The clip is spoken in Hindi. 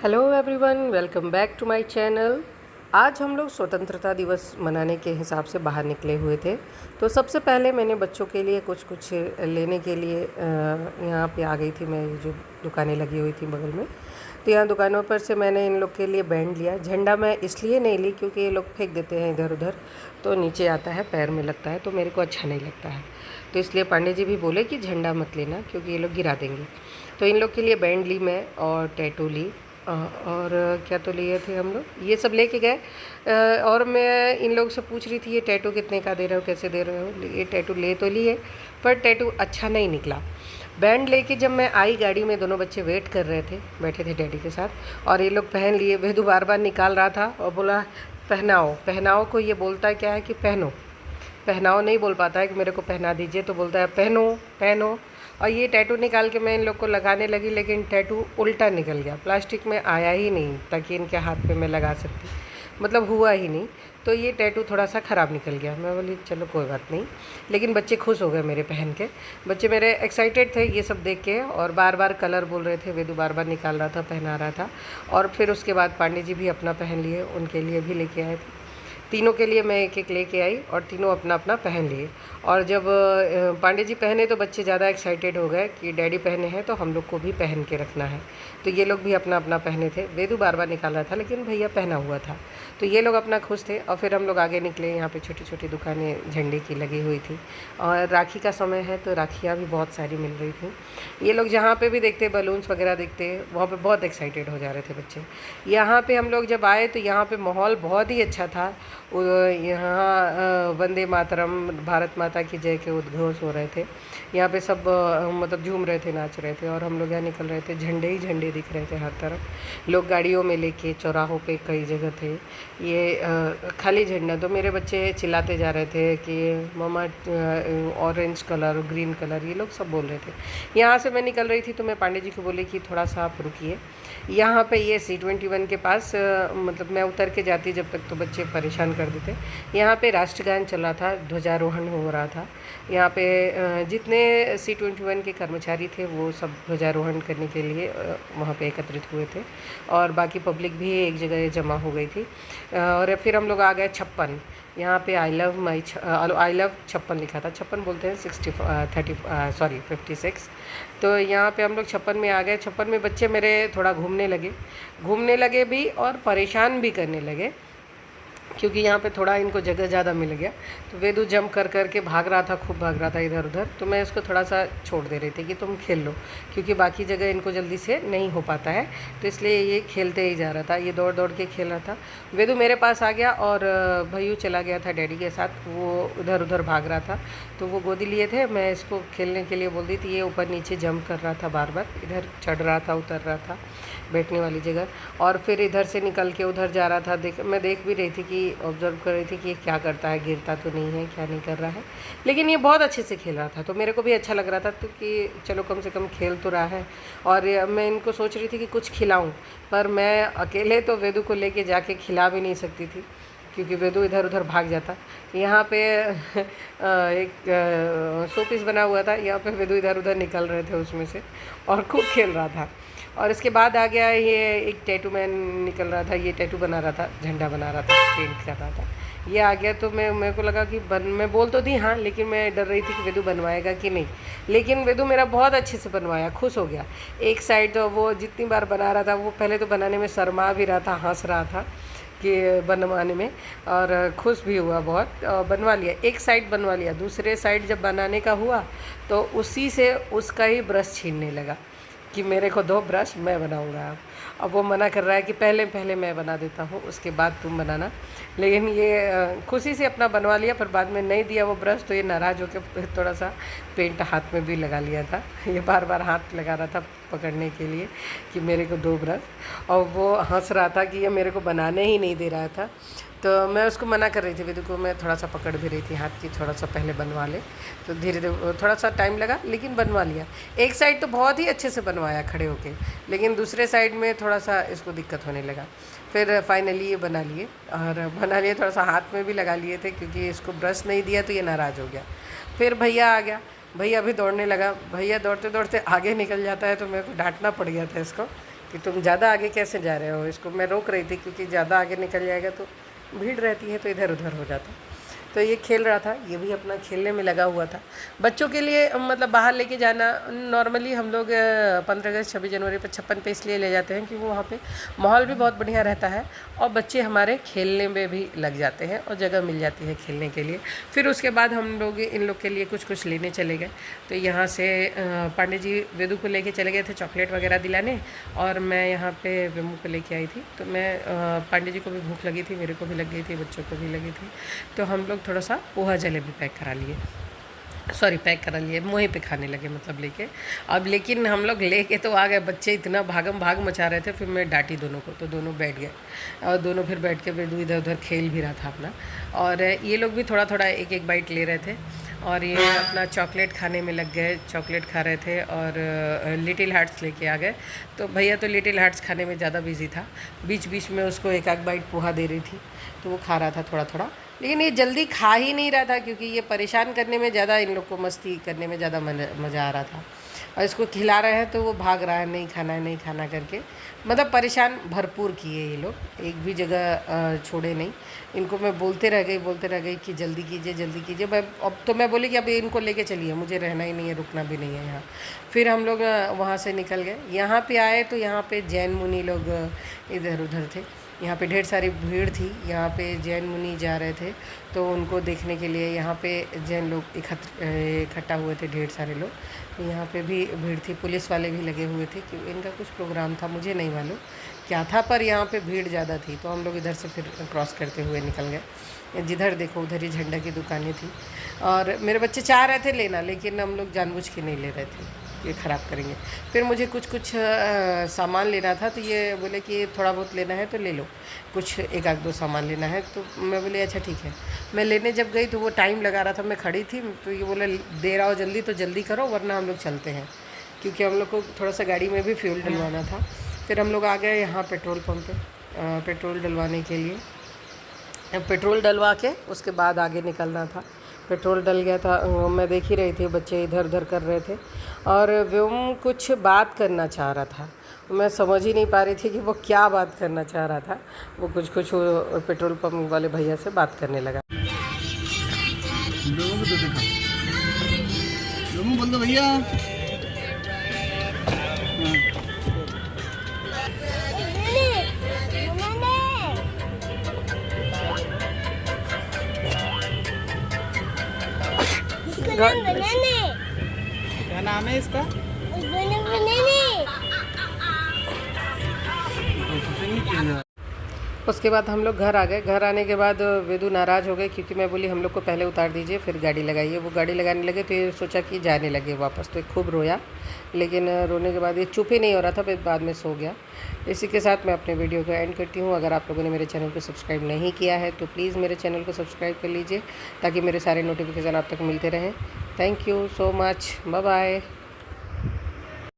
Hello everyone, welcome back to my channel. आज हम लोग स्वतंत्रता दिवस मनाने के हिसाब से बाहर निकले हुए थे। तो सबसे पहले मैंने बच्चों के लिए कुछ लेने के लिए यहाँ पे आ गई थी। मैं जो दुकानें लगी हुई थी बगल में, तो यहाँ दुकानों पर से मैंने इन लोग के लिए बैंड लिया। झंडा मैं इसलिए नहीं ली क्योंकि ये लोग फेंक देते हैं इधर उधर, तो नीचे आता है, पैर में लगता है, तो मेरे को अच्छा नहीं लगता है। तो इसलिए पांडे जी भी बोले कि झंडा मत लेना क्योंकि ये लोग गिरा देंगे। तो इन लोग के लिए बैंड ली मैं और टैटू ली और क्या तो लिए थे हम लोग, ये सब लेके गए। और मैं इन लोग से पूछ रही थी ये टैटू कितने का दे रहे हो, कैसे दे रहे हो। ये टैटू ले तो लिए पर टैटू अच्छा नहीं निकला। बैंड लेके जब मैं आई गाड़ी में, दोनों बच्चे वेट कर रहे थे, बैठे थे डैडी के साथ, और ये लोग पहन लिए। वेदू बार बार निकाल रहा था और बोला पहनाओ। पहनाओ को ये बोलता है क्या है कि पहनो। पहनाओ नहीं बोल पाता है कि मेरे को पहना दीजिए, तो बोलता है पहनो पहनो। और ये टैटू निकाल के मैं इन लोग को लगाने लगी, लेकिन टैटू उल्टा निकल गया, प्लास्टिक में आया ही नहीं ताकि इनके हाथ पे मैं लगा सकती, मतलब हुआ ही नहीं। तो ये टैटू थोड़ा सा ख़राब निकल गया। मैं बोली चलो कोई बात नहीं, लेकिन बच्चे खुश हो गए मेरे पहन के। बच्चे मेरे एक्साइटेड थे ये सब देख के, और बार बार कलर बोल रहे थे। वेदू बार बार निकाल रहा था, पहना रहा था। और फिर उसके बाद पांडे जी भी अपना पहन लिए, उनके लिए भी लेके आए थे। तीनों के लिए मैं एक एक लेके आई और तीनों अपना अपना पहन लिए। और जब पांडे जी पहने तो बच्चे ज़्यादा एक्साइटेड हो गए कि डैडी पहने हैं तो हम लोग को भी पहन के रखना है। तो ये लोग भी अपना अपना पहने थे। वेदू बार बार निकाल रहा था लेकिन भैया पहना हुआ था, तो ये लोग अपना खुश थे। और फिर हम लोग आगे निकले। यहाँ पे छोटी छोटी दुकानें झंडे की लगी हुई थी, और राखी का समय है तो राखियाँ भी बहुत सारी मिल रही थी। ये लोग जहाँ पे भी देखते, बलून्स वगैरह देखते, वहाँ पे बहुत एक्साइटेड हो जा रहे थे बच्चे। यहाँ पे हम लोग जब आए तो यहाँ पे माहौल बहुत ही अच्छा था। यहाँ वंदे मातरम, भारत माता की जय के उद्घोष हो रहे थे। यहाँ पे सब मतलब झूम रहे थे, नाच रहे थे, और हम लोग यहाँ निकल रहे थे। झंडे ही झंडे दिख रहे थे हर तरफ। लोग गाड़ियों में लेके, चौराहों पे कई जगह थे ये खाली झंडा। तो मेरे बच्चे चिल्लाते जा रहे थे कि मम्मा ऑरेंज कलर, ग्रीन कलर, ये लोग सब बोल रहे थे। यहाँ से मैं निकल रही थी तो मैं पांडे जी को बोली कि थोड़ा सा आप रुकिए। यहाँ पे ये C21 के पास मतलब मैं उतर के जाती जब तक तो बच्चे परेशान कर देते। यहाँ पे राष्ट्रगान चल रहा था, ध्वजारोहण हो रहा था। यहाँ पे जितने C21 के कर्मचारी थे वो सब ध्वजारोहण करने के लिए वहाँ पे एकत्रित हुए थे, और बाकी पब्लिक भी एक जगह जमा हो गई थी। और फिर हम लोग आ गए 56। यहाँ पे आई लव 56 लिखा था। 56 बोलते हैं 56 तो यहाँ पे हम लोग 56 में आ गए। 56 में बच्चे मेरे थोड़ा घूमने लगे भी और परेशान भी करने लगे, क्योंकि यहाँ पे थोड़ा इनको जगह ज़्यादा मिल गया। तो वेदू जंप कर कर के भाग रहा था, खूब भाग रहा था इधर उधर। तो मैं उसको थोड़ा सा छोड़ दे रही थी कि तुम खेल लो, क्योंकि बाकी जगह इनको जल्दी से नहीं हो पाता है, तो इसलिए ये खेलते ही जा रहा था। ये दौड़ दौड़ के खेल रहा था। वेदू मेरे पास आ गया और भैयू चला गया था डैडी के साथ, वो उधर उधर भाग रहा था। तो वो गोदी लिए थे, मैं इसको खेलने के लिए बोल दी थी। ये ऊपर नीचे जंप कर रहा था, बार बार इधर चढ़ रहा था, उतर रहा था बैठने वाली जगह, और फिर इधर से निकल के उधर जा रहा था। मैं देख भी रही थी कि ऑब्ज़र्व कर रही थी कि ये क्या करता है, गिरता तो नहीं है, क्या नहीं कर रहा है। लेकिन ये बहुत अच्छे से खेल रहा था, तो मेरे को भी अच्छा लग रहा था, तो कि चलो कम से कम खेल तो रहा है। और मैं इनको सोच रही थी कि कुछ खिलाऊं, पर मैं अकेले तो वेदू को लेके जाके खिला भी नहीं सकती थी, क्योंकि वेदू इधर उधर भाग जाता। यहाँ पे एक शो पीस बना हुआ था, यहाँ पे वेदू इधर उधर निकल रहे थे उसमें से, और खूब खेल रहा था। और इसके बाद आ गया ये एक टैटू मैन निकल रहा था। ये टैटू बना रहा था, झंडा बना रहा था, पेंट कर रहा था। ये आ गया तो मेरे को लगा कि मैं बोल तो दी हाँ, लेकिन मैं डर रही थी कि वेदू बनवाएगा कि नहीं। लेकिन वेदू मेरा बहुत अच्छे से बनवाया, खुश हो गया। एक साइड तो वो जितनी बार बना रहा था, वो पहले तो बनाने में शर्मा भी रहा था, हंस रहा था कि बनवाने में, और खुश भी हुआ बहुत। बनवा लिया, एक साइड बनवा लिया। दूसरे साइड जब बनाने का हुआ तो उसी से उसका ही ब्रश छीनने लगा कि मेरे को दो ब्रश, मैं बनाऊंगा। अब वो मना कर रहा है कि पहले मैं बना देता हूँ, उसके बाद तुम बनाना। लेकिन ये खुशी से अपना बनवा लिया, पर बाद में नहीं दिया वो ब्रश, तो ये नाराज़ होकर थोड़ा सा पेंट हाथ में भी लगा लिया था। ये बार बार हाथ लगा रहा था पकड़ने के लिए कि मेरे को दो ब्रश, और वो हंस रहा था कि ये मेरे को बनाने ही नहीं दे रहा था। तो मैं उसको मना कर रही थी, वेदू को मैं थोड़ा सा पकड़ भी रही थी हाथ की, थोड़ा सा पहले बनवा ले। तो धीरे धीरे थोड़ा सा टाइम लगा, लेकिन बनवा लिया। एक साइड तो बहुत ही अच्छे से बनवाया खड़े होके, लेकिन दूसरे साइड में थोड़ा सा इसको दिक्कत होने लगा। फिर फाइनली ये बना लिए, और बना लिए, थोड़ा सा हाथ में भी लगा लिए थे, क्योंकि इसको ब्रश नहीं दिया तो ये नाराज़ हो गया। फिर भैया आ गया, भैया भी दौड़ने लगा। भैया दौड़ते दौड़ते आगे निकल जाता है, तो मेरे को डांटना पड़ गया था इसको कि तुम ज़्यादा आगे कैसे जा रहे हो। इसको मैं रोक रही थी क्योंकि ज़्यादा आगे निकल जाएगा तो भीड़ रहती है तो इधर उधर हो जाता। तो ये खेल रहा था, ये भी अपना खेलने में लगा हुआ था। बच्चों के लिए मतलब बाहर लेके जाना नॉर्मली हम लोग 15 अगस्त 26 जनवरी पर छप्पन पे इसलिए ले जाते हैं क्योंकि वहाँ पे माहौल भी बहुत बढ़िया रहता है और बच्चे हमारे खेलने में भी लग जाते हैं और जगह मिल जाती है खेलने के लिए। फिर उसके बाद हम लोग इन लोग के लिए कुछ कुछ लेने चले गए। तो यहाँ से पांडे जी वेदू को लेके चले गए थे चॉकलेट वगैरह दिलाने और मैं यहाँ पे वेमू को लेके आई थी। तो मैं पांडे जी को भी भूख लगी थी, मेरे को भी लग गई थी, बच्चों को भी लगी थी। तो हम लोग थोड़ा सा पोहा जलेबी पैक करा लिए, वहीं पे खाने लगे मतलब लेके। अब लेकिन हम लोग लेके तो आ गए, बच्चे इतना भागम भाग मचा रहे थे, फिर मैं डांटी दोनों को, तो दोनों बैठ गए और दोनों फिर बैठ के वेदू इधर उधर खेल भी रहा था अपना। और ये लोग भी थोड़ा थोड़ा एक एक बाइट ले रहे थे और ये अपना चॉकलेट खाने में लग गए, चॉकलेट खा रहे थे और लिटिल हार्ट्स लेके आ गए। तो भैया तो लिटिल हार्ट्स खाने में ज़्यादा बिजी था, बीच बीच में उसको एक आध बाइट पोहा दे रही थी तो वो खा रहा था थोड़ा थोड़ा। लेकिन ये जल्दी खा ही नहीं रहा था क्योंकि ये परेशान करने में ज़्यादा, इन लोग को मस्ती करने में ज़्यादा मज़ा आ रहा था। और इसको खिला रहे हैं तो वो भाग रहा है, नहीं खाना है नहीं खाना करके, मतलब परेशान भरपूर किए ये लोग, एक भी जगह छोड़े नहीं। इनको मैं बोलते रह गई कि जल्दी कीजिए। अब तो मैं बोली कि अब इनको लेके चलिए, मुझे रहना ही नहीं है, रुकना भी नहीं है यहाँ। फिर हम लोग वहाँ से निकल गए, यहाँ पे आए तो यहाँ पे जैन मुनि लोग इधर उधर थे। यहाँ पे ढेर सारी भीड़ थी, यहाँ पे जैन मुनि जा रहे थे तो उनको देखने के लिए यहाँ पे जैन लोग इकट्ठा हुए थे, ढेर सारे लोग। यहाँ पे भी भीड़ थी, पुलिस वाले भी लगे हुए थे कि इनका कुछ प्रोग्राम था, मुझे नहीं मालूम क्या था, पर यहाँ पे भीड़ ज़्यादा थी। तो हम लोग इधर से फिर क्रॉस करते हुए निकल गए। जिधर देखो उधर ही झंडा की दुकानें थी और मेरे बच्चे चाह रहे थे लेना, लेकिन हम लोग जानबूझ के नहीं ले रहे थे, ये ख़राब करेंगे। फिर मुझे कुछ सामान लेना था तो ये बोले कि थोड़ा बहुत लेना है तो ले लो, कुछ एक आध दो सामान लेना है। तो मैं बोले अच्छा ठीक है। मैं लेने जब गई तो वो टाइम लगा रहा था, मैं खड़ी थी, तो ये बोले दे रहा हो जल्दी तो जल्दी करो वरना हम लोग चलते हैं, क्योंकि हम लोग को थोड़ा सा गाड़ी में भी फ्यूल डलवाना था। फिर हम लोग आ गए यहाँ पेट्रोल पम्प पे पेट्रोल डलवाने के लिए। पेट्रोल डलवा के उसके बाद आगे निकलना था। पेट्रोल डल गया था, मैं देख ही रही थी बच्चे इधर उधर कर रहे थे और व्योम कुछ बात करना चाह रहा था, मैं समझ ही नहीं पा रही थी कि वो क्या बात करना चाह रहा था। वो कुछ पेट्रोल पंप वाले भैया से बात करने लगा। बोल दो भैया। क्या नाम है इसका? उसके बाद हम लोग घर आ गए। घर आने के बाद वेदू नाराज़ हो गए क्योंकि मैं बोली हम लोग को पहले उतार दीजिए फिर गाड़ी लगाइए। वो गाड़ी लगाने लगे तो ये सोचा कि जाने लगे वापस, तो खूब रोया, लेकिन रोने के बाद ये चुप ही नहीं हो रहा था, फिर बाद में सो गया। इसी के साथ मैं अपने वीडियो को एंड करती हूँ। अगर आप लोगों ने मेरे चैनल को सब्सक्राइब नहीं किया है तो प्लीज़ मेरे चैनल को सब्सक्राइब कर लीजिए ताकि मेरे सारे नोटिफिकेशन आप तक मिलते रहें। Thank you so much, bye bye.